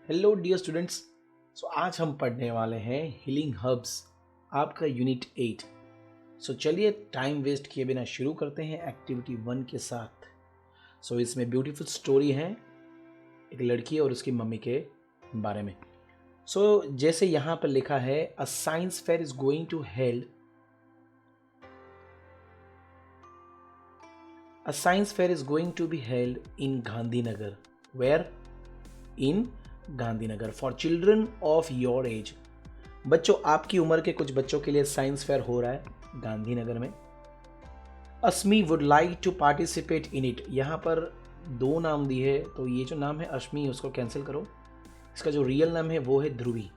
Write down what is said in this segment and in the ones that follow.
Hello dear students. आज हम पढ़ने वाले हैं हीलिंग हर्ब्स, आपका यूनिट 8। चलिए टाइम वेस्ट किए बिना शुरू करते हैं एक्टिविटी 1 के साथ। इसमें ब्यूटीफुल स्टोरी है एक लड़की और उसकी मम्मी के बारे में। जैसे यहाँ पर लिखा है, a science fair is going to held A science fair is going to be held in Gandhinagar. Where? In Gandhinagar. For children of your age. बच्चों, आपकी उम्र के कुछ बच्चों के लिए साइंस फेयर हो रहा है गांधीनगर में। Asmi would like to participate in it. यहाँ पर दो नाम दिए है, तो ये जो नाम है अश्मी उसको कैंसिल करो। इसका जो रियल नाम है वो है ध्रुवी।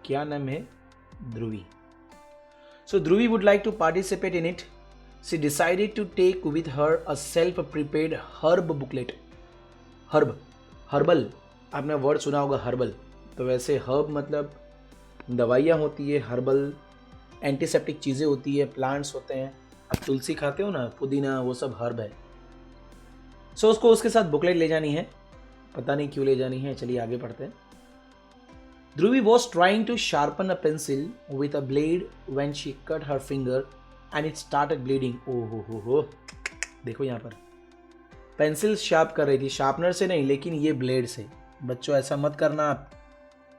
क्या नाम है? Dhruvi. Dhruvi would like to participate in it. She decided to take with her a self-prepared herb booklet. Herbal, आपने वर्ड सुना होगा हर्बल। तो वैसे हर्ब मतलब दवाइयाँ होती है, हर्बल एंटीसेप्टिक चीज़ें होती है, प्लांट्स होते हैं। आप तुलसी खाते हो ना, पुदीना, वो सब हर्ब है। उसको उसके साथ बुकलेट ले जानी है। पता नहीं क्यों ले जानी है, चलिए आगे पढ़ते हैं। ध्रुवी was trying to sharpen a pencil with a blade when she cut her finger and it started bleeding. ओ हो, देखो यहाँ पर पेंसिल शार्प कर रही थी, शार्पनर से नहीं लेकिन ये ब्लेड से। बच्चों ऐसा मत करना, आप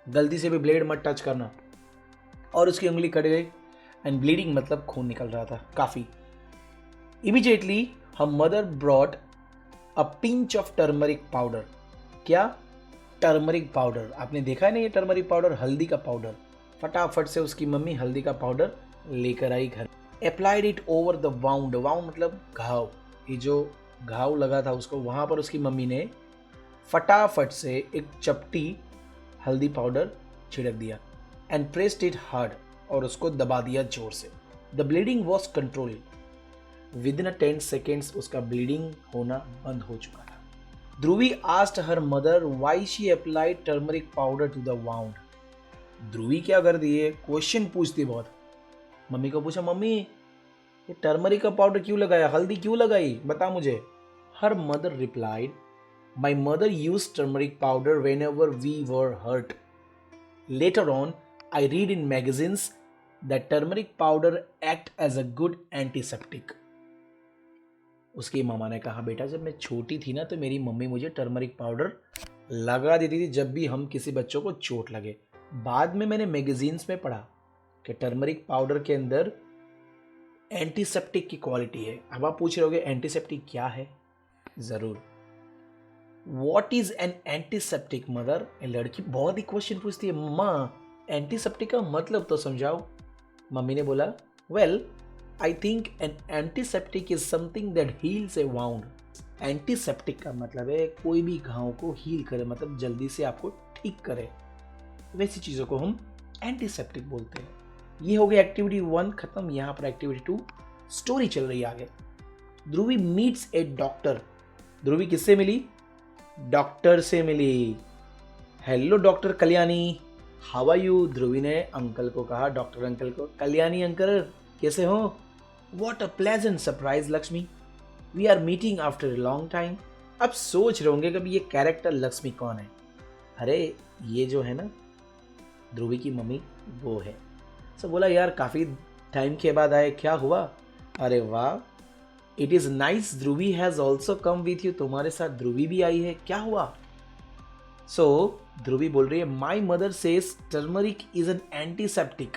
गलती से भी ब्लेड मत टच करना। और उसकी उंगली कट गई एंड ब्लीडिंग मतलब खून निकल रहा था काफ़ी। Immediately her mother brought a pinch of turmeric powder. क्या? Turmeric powder. आपने देखा है ना ये टर्मरिक पाउडर, हल्दी का पाउडर। फटाफट से उसकी मम्मी हल्दी का पाउडर लेकर आई घर। Applied it over the wound. Wound मतलब घाव। ये जो घाव लगा था उसको, वहाँ पर उसकी मम्मी ने फटाफट से एक चपटी हल्दी पाउडर छिड़क दिया। एंड प्रेस्ड इट हार्ड, और उसको दबा दिया जोर से। The bleeding was control. Within 10 seconds उसका ब्लीडिंग होना बंद हो चुका था। Dhruvi asked her mother why she applied turmeric powder to the wound. Dhruvi क्या कर दी है, क्वेश्चन पूछती बहुत। मम्मी को पूछा, मम्मी ये टर्मरिक का पाउडर क्यों लगाया, हल्दी क्यों लगाई, बता मुझे। Her mother replied, my mother use turmeric powder whenever we were hurt. Later on I read in magazines that turmeric powder act as a good antiseptic. उसकी मामा ने कहा, बेटा जब मैं छोटी थी ना तो मेरी मम्मी मुझे टर्मरिक पाउडर लगा देती थी जब भी हम किसी बच्चों को चोट लगे। बाद में मैंने मैगजीन्स में पढ़ा कि टर्मरिक पाउडर के अंदर एंटीसेप्टिक की क्वालिटी है। अब आप पूछ रहे होगे एंटीसेप्टिक क्या है? जरूर, what is an antiseptic mother? लड़की बहुत ही क्वेश्चन पूछती है, माँ एंटीसेप्टिक का मतलब तो समझाओ। मम्मी ने बोला, well I think N antiseptic is something that heels A wound. Antiseptic का मतलब है कोई भी घाव को हील करे, मतलब जल्दी से आपको ठीक करे। वैसी चीजों को हम एंटीसेप्टिक बोलते हैं। ये हो गया एक्टिविटी 1 खत्म। यहाँ पर एक्टिविटी 2 स्टोरी चल रही है आगे। ध्रुवी मीट्स ए डॉक्टर। ध्रुवी किससे मिली? डॉक्टर से मिली। Hello doctor Kalyani, how are you? Dhruvi ने अंकल को कहा, डॉक्टर अंकल को, कल्याणी अंकल कैसे हो? What a pleasant surprise Lakshmi, we are meeting after a long time. अब सोच रहे होंगे कि ये कैरेक्टर लक्ष्मी कौन है। अरे ये जो है ना ध्रुवी की मम्मी, वो है। बोला, यार काफ़ी टाइम के बाद आए, क्या हुआ? अरे वाह, it is nice, Dhubri has also come with you. तुम्हारे साथ ध्रुवी भी आई है, क्या हुआ? ध्रुवी बोल रही है, my mother says turmeric is an antiseptic,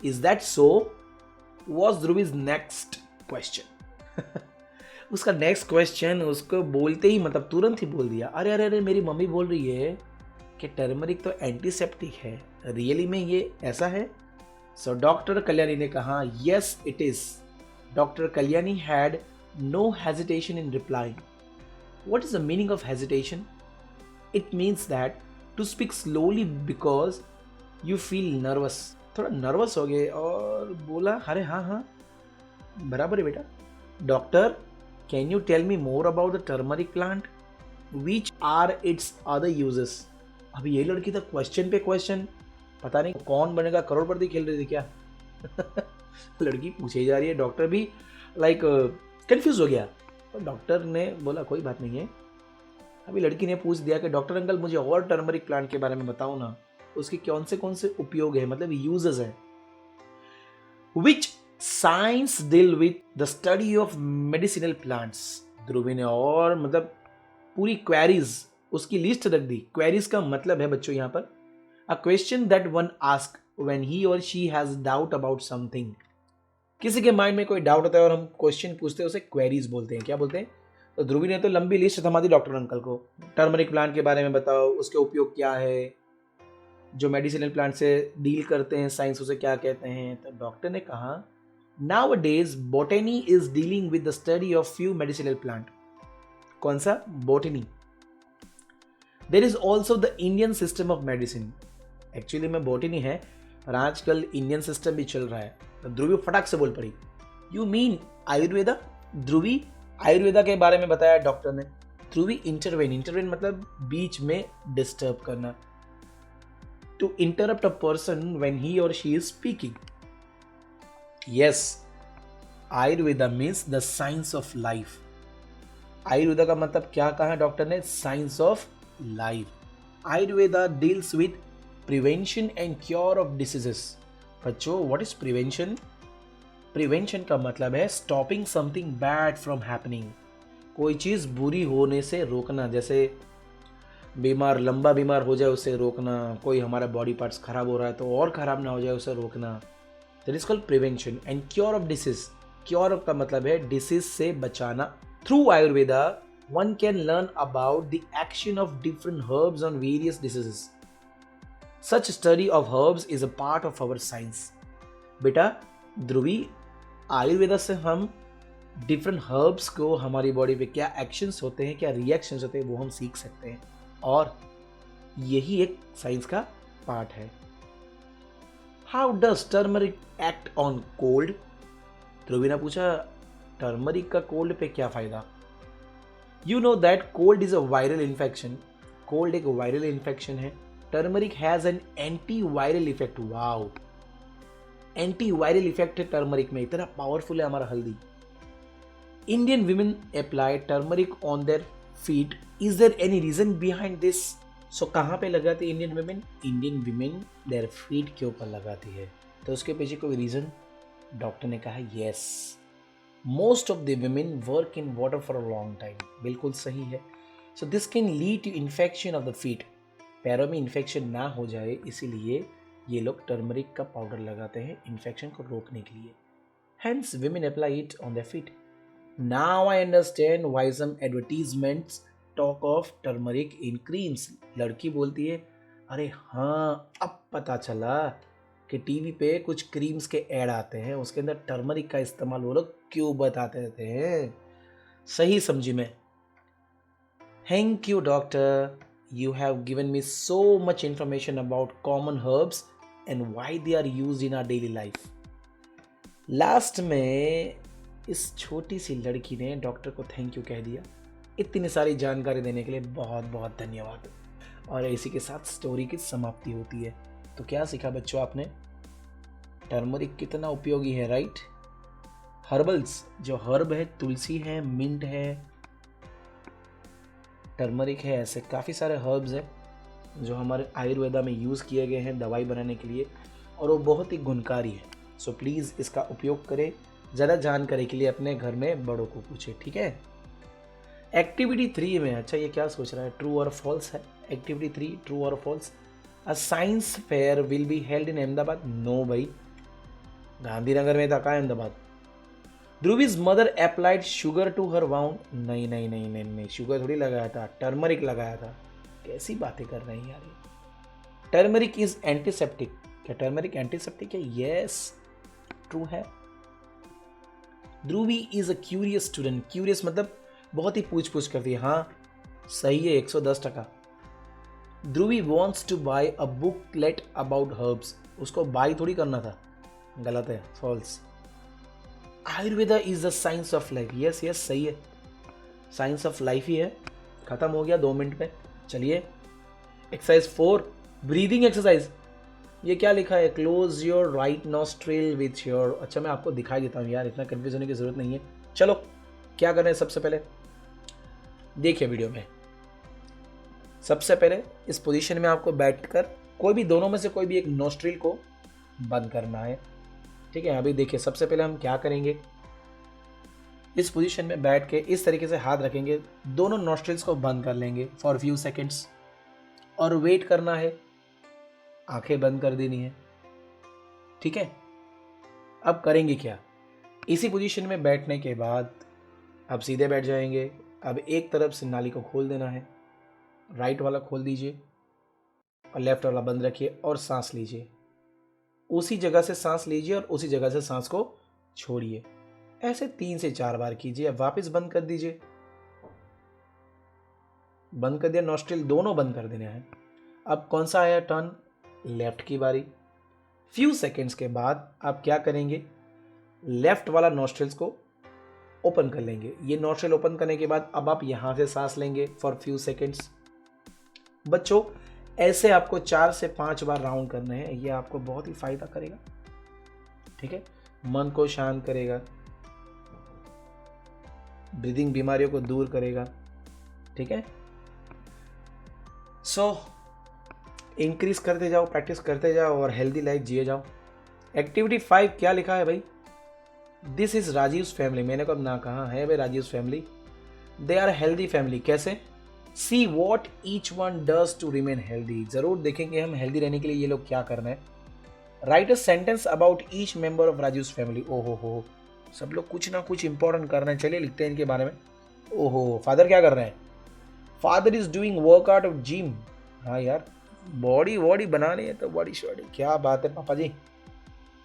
is that so? Was Dhruvi's next question. उसका नेक्स्ट क्वेश्चन उसको बोलते ही मतलब तुरंत ही बोल दिया, अरे अरे अरे मेरी मम्मी बोल रही है कि टर्मरिक तो एंटीसेप्टिक है, रियली में ये ऐसा है? डॉक्टर कल्याणी ने कहा, yes it is. Doctor Kalyani had no hesitation in replying. What is the meaning of hesitation? It means that to speak slowly because you feel nervous. थोड़ा नर्वस हो गए और बोला, अरे हाँ हाँ बराबर है बेटा। Doctor, can you tell me more about the turmeric plant, which are its other uses? अभी ये लड़की तो क्वेश्चन पे क्वेश्चन, पता नहीं कौन बनेगा करोड़पति खेल रही थी क्या। लड़की पूछे जा रही है, डॉक्टर भी लाइक कंफ्यूज हो गया। तो डॉक्टर ने बोला, कोई बात नहीं है, अभी लड़की ने पूछ दिया कि डॉक्टर अंकल मुझे और टर्मरिक प्लांट के बारे में बताओ ना, उसके कौन से उपयोग है, मतलब यूजेस है। Which science deal with the study of medicinal plants. Dhruvi ने और मतलब पूरी क्वेरीज उसकी लिस्ट रख दी। क्वेरीज का मतलब है बच्चों यहाँ पर a question that one ask when he or she has doubt about something. किसी के माइंड में कोई डाउट होता है और हम क्वेश्चन पूछते हैं, उसे क्वेरीज बोलते हैं। क्या बोलते हैं? तो ध्रुवी ने तो लंबी लिस्ट थमा दी डॉक्टर अंकल को, टर्मरिक प्लांट के बारे में बताओ, उसके उपयोग क्या है, जो मेडिसिनल प्लांट से डील करते हैं साइंस उसे क्या कहते हैं। तो डॉक्टर ने कहा nowadays botany is dealing with the study of few medicinal plant. कौन सा? Botany. There is also the Indian system of medicine. Actually में बॉटनी है और आजकल इंडियन सिस्टम भी चल रहा है। तो ध्रुवी फटाक से बोल पड़ी, यू मीन आयुर्वेदा? ध्रुवी आयुर्वेदा के बारे में बताया डॉक्टर ने। ध्रुवी इंटरवेन मतलब बीच में डिस्टर्ब करना, to interrupt a person when he or she is speaking. Yes, Ayurveda means the science of life. Ayurveda का मतलब क्या कहा डॉक्टर ने? Science of life. Ayurveda deals with prevention and cure of diseases. बच्चों, व्हाट इज प्रिवेंशन? प्रिवेंशन का मतलब है stopping something bad from happening. कोई चीज बुरी होने से रोकना, जैसे लंबा बीमार हो जाए उसे रोकना, कोई हमारा बॉडी पार्ट्स खराब हो रहा है तो और खराब ना हो जाए उसे रोकना। That is called prevention. And cure of disease, cure का मतलब है डिसीज से बचाना। Through Ayurveda one can learn about the action of different herbs on various diseases. Such study of herbs is a part of our science. बेटा ध्रुवी, आयुर्वेदा से हम different herbs को हमारी बॉडी पे क्या एक्शंस होते हैं, क्या रिएक्शंस होते हैं, वो हम सीख सकते हैं और यही एक साइंस का पार्ट है। How does turmeric act on cold? Dhruvi ने पूछा टर्मरिक का कोल्ड पे क्या फायदा? You know that cold is a viral infection. Cold एक वायरल इन्फेक्शन है। Turmeric has an anti viral effect. Wow, anti viral effect है टर्मरिक में, इतना पावरफुल है हमारा हल्दी। Indian women apply turmeric on their feet. Is there any reason behind this? So कहाँ पे लगाती है Indian women? Indian women their feet के ऊपर लगाती है। तो उसके पीछे कोई रीजन? डॉक्टर ने कहा yes, most of the women work in water for a long time. बिल्कुल सही है। So this can lead to infection of the feet. पैरों में इन्फेक्शन ना हो जाए इसीलिए ये लोग टर्मरिक का पाउडर लगाते हैं इन्फेक्शन को रोकने के लिए। Hence, women apply it on their feet. Now I understand why some advertisements talk of turmeric in creams. लड़की बोलती है, अरे हाँ, अब पता चला कि टीवी पे कुछ क्रीम्स के ऐड आते हैं, उसके अंदर टर्मरिक का इस्तेमाल वो लोग क्यों बताते रहते हैं। सही समझी मैं। Thank you, doctor. You have given me so much information about common herbs and why they are used in our daily life. Last में इस छोटी सी लड़की ने डॉक्टर को थैंक यू कह दिया। इतनी सारी जानकारी देने के लिए बहुत बहुत धन्यवाद। और इसी के साथ स्टोरी की समाप्ति होती है। तो क्या सीखा बच्चों आपने? टर्मरिक कितना उपयोगी है, राइट? हर्बल्स, जो हर्ब है, तुलसी है, मिंट है, टर्मरिक है, ऐसे काफ़ी सारे हर्ब्स हैं जो हमारे आयुर्वेदा में यूज़ किए गए हैं दवाई बनाने के लिए और वो बहुत ही गुणकारी है। सो प्लीज़ इसका उपयोग करें। ज़्यादा जानकारी के लिए अपने घर में बड़ों को पूछें, ठीक है? एक्टिविटी 3 में, अच्छा ये क्या सोच रहा है, ट्रू और फॉल्स है। एक्टिविटी 3 ट्रू और false. A science fair will be held in Ahmedabad. No भाई, गांधीनगर में था कहाँ Ahmedabad. Dhruvi's mother applied sugar to her wound. नहीं नहीं नहीं नहीं नहीं, शुगर थोड़ी लगाया था, टर्मरिक लगाया था। कैसी बातें कर रहे हैं यार ये। Turmeric is antiseptic. क्या टर्मरिक एंटीसेप्टिक है? यस, ट्रू है। Dhruvi is a curious student. Curious मतलब बहुत ही पूछ पूछ करती है। हाँ सही है, 110%। Dhruvi wants to buy a booklet about herbs. उसको बाय थोड़ी करना था, गलत है, false. Ayurveda is the science of life. Yes yes, सही है, साइंस ऑफ लाइफ ही है। खत्म हो गया 2 मिनट में। चलिए एक्सरसाइज 4, ब्रीदिंग एक्सरसाइज। ये क्या लिखा है? Close your right nostril with your. अच्छा मैं आपको दिखाई देता हूँ यार, इतना कंफ्यूज होने की जरूरत नहीं है। चलो क्या करना है, सबसे पहले देखिए वीडियो में। सबसे पहले इस पोजीशन में आपको बैठकर कोई भी दोनों में से कोई भी एक नोस्ट्रिल को बंद करना है। ठीक है, अभी देखिए सबसे पहले हम क्या करेंगे, इस पोजीशन में बैठ के इस तरीके से हाथ रखेंगे, दोनों नोस्ट्रिल्स को बंद कर लेंगे फॉर फ्यू सेकेंड्स और वेट करना है, आंखें बंद कर देनी है। ठीक है, अब करेंगे क्या, इसी पोजीशन में बैठने के बाद अब सीधे बैठ जाएंगे। अब एक तरफ से नाली को खोल देना है, राइट वाला खोल दीजिए और लेफ्ट वाला बंद रखिए और सांस लीजिए। उसी जगह से सांस लीजिए और उसी जगह से सांस को छोड़िए। ऐसे 3 से 4 बार कीजिए। अब वापस बंद कर दीजिए, बंद कर दिया, नॉस्ट्रिल दोनों बंद कर देने हैं। अब कौन सा आया टर्न, लेफ्ट की बारी। फ्यू सेकेंड्स के बाद आप क्या करेंगे, लेफ्ट वाला नॉस्ट्रिल्स को ओपन कर लेंगे। ये नॉस्ट्रिल ओपन करने के बाद अब आप यहां से सांस लेंगे फॉर फ्यू सेकेंड्स। बच्चों ऐसे आपको 4 से 5 बार राउंड करने हैं, ये आपको बहुत ही फायदा करेगा। ठीक है, मन को शांत करेगा, ब्रीदिंग बीमारियों को दूर करेगा। ठीक है, सो इंक्रीज करते जाओ, प्रैक्टिस करते जाओ और हेल्दी लाइफ जिए जाओ। एक्टिविटी 5 क्या लिखा है भाई, दिस इज राजीव्स फैमिली। मैंने कब ना कहा है भाई Rajeev's family, they are healthy family. कैसे, see what each one does to remain healthy. जरूर देखेंगे हम हेल्दी रहने के लिए ये लोग क्या कर रहे हैं। Write a sentence about each member of Rajeev's family. ओहो हो, सब लोग कुछ ना कुछ इंपॉर्टेंट कर रहे हैं, चलिए लिखते हैं इनके बारे में। ओहो, फादर क्या कर रहे हैं, father is doing workout of gym. हाँ यार, बॉडी वॉडी बनानी है तो बॉडी शॉडी, क्या बात है पापा जी।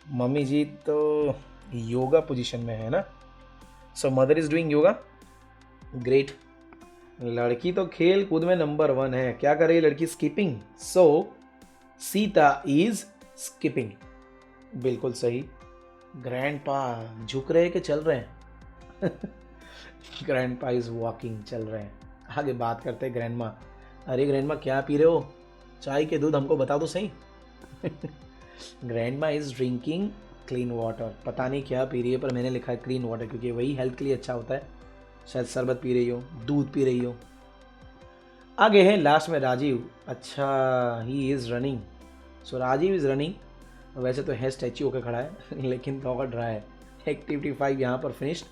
मम्मी जी तो योगा पोजीशन में है ना। So mother is doing yoga, great. लड़की तो खेल कूद में नंबर 1 है। क्या कर रही है लड़की, skipping. So Sita is skipping, बिल्कुल सही। ग्रैंडपा झुक रहे कि चल रहे हैं ग्रैंडपा इज वॉकिंग, चल रहे हैं। आगे बात करते हैं ग्रैंडमा। अरे ग्रैंडमा क्या पी रहे हो, चाय के दूध हमको बता दो सही grandma is drinking clean water. पता नहीं क्या पी रही है, पर मैंने लिखा है क्लीन वाटर क्योंकि वही हेल्थ के लिए अच्छा होता है। शायद शरबत पी रही हो, दूध पी रही हो। आगे है लास्ट में राजीव। अच्छा, he is running. So Rajiv is running. वैसे तो है स्टैच्यू होकर खड़ा है लेकिन दौड़ रहा है। एक्टिविटी 5 यहाँ पर फिनिश्ड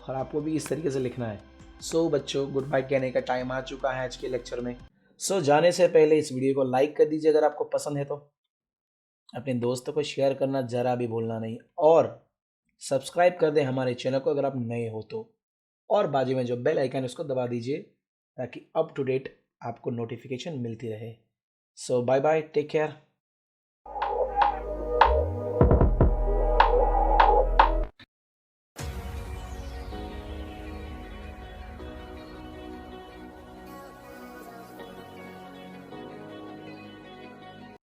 और आपको भी इस तरीके से लिखना है। सो बच्चों गुड बाय कहने का टाइम आ चुका है आज के लेक्चर में। सो जाने से पहले इस वीडियो को लाइक कर दीजिए अगर आपको पसंद है तो, अपने दोस्तों को शेयर करना जरा भी भूलना नहीं, और सब्सक्राइब कर दें हमारे चैनल को अगर आप नए हो तो, और बाजू में जो बेल आइकन है उसको दबा दीजिए ताकि अप टू डेट आपको नोटिफिकेशन मिलती रहे। सो बाय बाय, टेक केयर।